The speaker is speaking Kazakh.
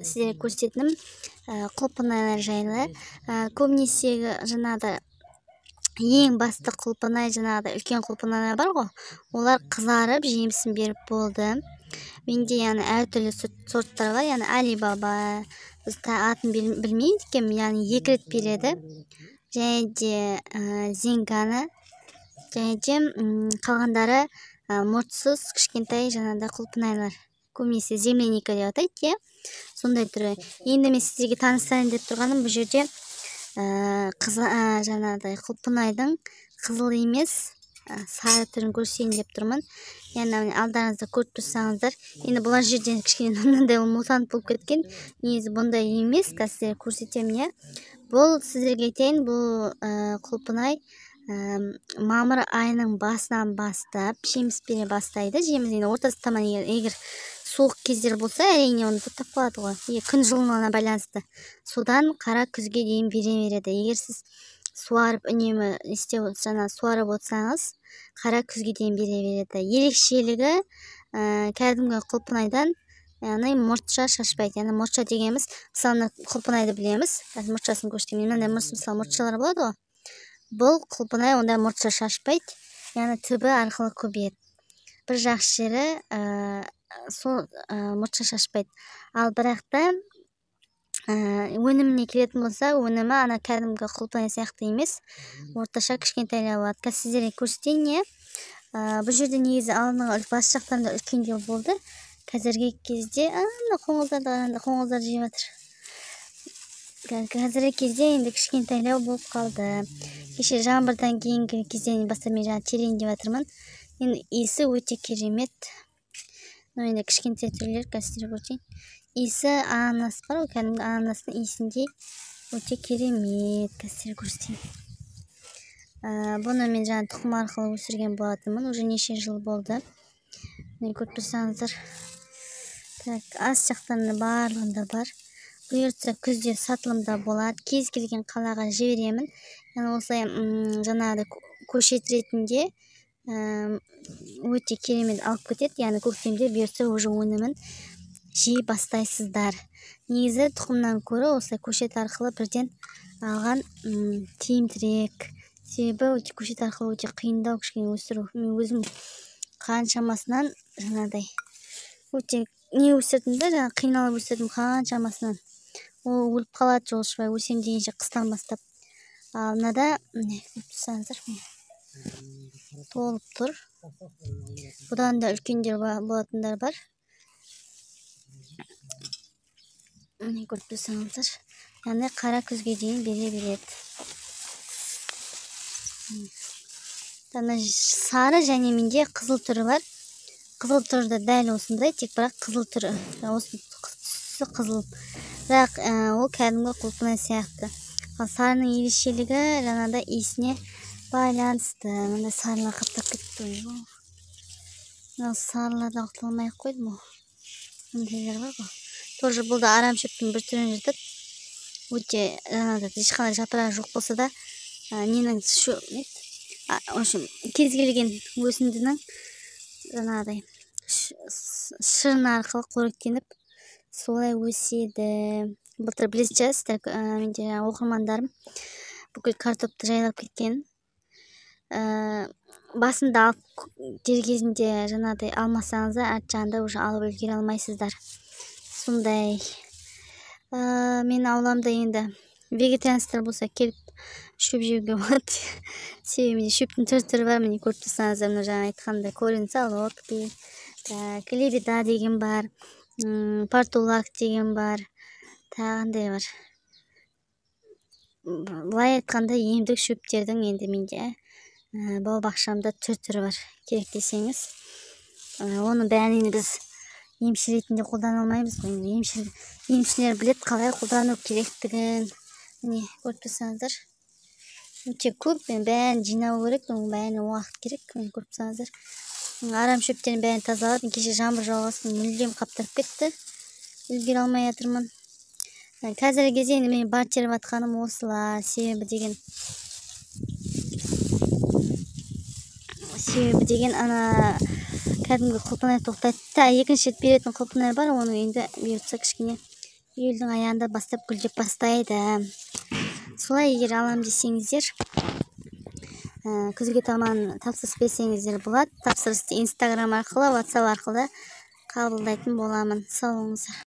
сіздерге көрсететінім құлпынайлар жайлы. Көбінесе жаңағыдай ең басты құлпынай, жаңағыдай үлкен құлпынайлар бар ғой, олар қызарып жемісін беріп болды. Менде яғни әртүрлі сорттар бар, яғни Алибаба, біз атын білмеймін екенмін, яғни 2 рет береді. Және де Зингана, және де қалғандары мұртсыз кішкентай жаңағыдай құлпынайлар. Көбінесе земляника деп атайды, сондай түрі. Енді мен сіздерге таныстырайын деп тұрғаным, бұл жерде жаңағыдай құлпынайдың қызыл емес, сары түрін көрсетейін деп тұрмын. Яғни алдарыңызда көріп тұрсаңыздар, енді бұлар жерден кішкене мынандай мутант болып кеткен. Негізі бұндай емес, қазір көрсетемін. Бұл сіздерге айтайын, бұл құлпынай мамыр айының басынан бастап жеміс бере бастайды. Жеміс ортасы таман, егер суық кездер болса, әрине оны тоқтап қалады ғой. Күн жылынуына байланысты. Содан қара күзге дейін бере береді. Егер сіз суарып үнемі суарып отсаңыз, қара күзге дейін бере береді. Ерекшелігі кәдімгі құлпынайдан яғни мұртша шашпайды. Яғни мұртша дегеніміз, мысалы құлпынайды білеміз. Қазір мұртшасын көрсетейін. Мынандай мысалы мұртшалар болады ғой. Бұл құлпынай онда мұртша шашпайды, яғни түбі арқылы көбейеді. Бір жақсы жері сол мұртша шашпайды. Ал бірақ та өніміне келетін болса, өнімі ана кәдімгі құлпынай сияқты емес, орташа кішкентайлау болады. Қазір сіздерге көрсетейін. Бұл жерде негізі алдыңғы бас жақтарында үлкендеу болды. Қазіргі кезде қоңыздарды жеп жатыр. Қазіргі кезде енді кішкентайлау болып қалды. Кеше жаңбырдан кейінгі кезден бастап мен терейін деп жатырмын. Енді иісі өте керемет. Енді кішкентай түрлер қазір көрсетейін. Иісі ананас бар, кәдімгі ананастың иісіндей өте керемет. Қазір көрсетейін. Бұны мен тұқым арқылы өсірген болатынмын. Уже неше жыл болды. Көріп тұрсаңыздар. Ас жақтарында барлығында бар. Бұйыртса күзде сатылымда болады. Кез келген қалаға жіберемін. Осылай жаңағыдай көшет ретінде өте керемет алып кетеді. Яғни көктемде бұйыртса уже өнімін жей бастайсыздар. Негізі тұқымнан көрі осылай көшет арқылы бірден алған тиімдірек. Себебі көшет арқылы өте қиындау кішкене өсіру. Мен өзім қаншамасынан жаңағыдай өте не өсірдім де, жаңағы қиналып өсірдім қаншамасынан. Ол өліп қалады жолшыбай, өсем дегенше қыстан бастап. Ал мынада көріп тұрсаңыздар, толып тұр. Бұдан да үлкендер болатындар бар. Көріп тұрсаңыздар, яғни қара күзге дейін бере береді. Сары және менде қызыл түрі бар. Қызыл түрі де дәл осындай, тек бірақ қызыл түрі. Осы түсі қызыл. Бірақ ол кәдімгі құлпынай сияқты. Ал сарының ерекшелігі жаңағыдай иісіне байланысты. Мында сарылар қаптап кетті. Сарыларда құтыламай қойды ма? Мындайлар бар ғой. Тоже бұл да арам шөптің бір түрін жатады. Өте жаңағыдай ешқандай жапырағы жоқ болса да, ненің кез келген өсіндінің жаңағыдай шырын арқылы қоректеніп солай өседі. Былтыр білесіздер, менде оқырмандарым бүкіл картопты жайлап кеткен. Басында алып дер кезінде жаңағыдай алмасаңыздар, арт жағында уже алып үлгере алмайсыздар. Сондай. Мен ауламда енді вегетарианецтер болса келіп шөп жеуге болады. Себебі шөптің түрі бар, міне көріп тұрсаңыздар, мына жаңа айтқандай корень солодкий, клебеда деген бар, портулак деген бар, тағандай бар. Былай айтқанда емдік шөптердің енді менде бау-бақшамда түрі бар. Керек десеңіз, оның бәрін біз емші ретінде қолдана алмаймыз. Емшілер білет қалай қолдану керектігін. Міне көріп тұрсаңыздар, өте көп, бәрін жинау керек, бәріне уақыт керек. Көріп тұрсаңыздар, арам шөптерін бәрін тазалап, кеше жаңбыр жауғасын мүлдем қаптап кетті. Үлгере алмай жатырмын. Қазіргі кезде енді мен бар теріп атқаным осылар. Себебі деген ана кәдімгі құлпынай тоқтайды. Екінші рет беретін құлпынай бар, оны енді бұйыртса кішкене июльдүн аягында баштап гүл жеп баштайды. Солай эгер алам десеңиздер, күзгү таман тапсырыс берсеңиздер болот. Тапсырысты Instagram аркылуу, WhatsApp аркылуу кабылдайтын боламын. Сау болуңуздар.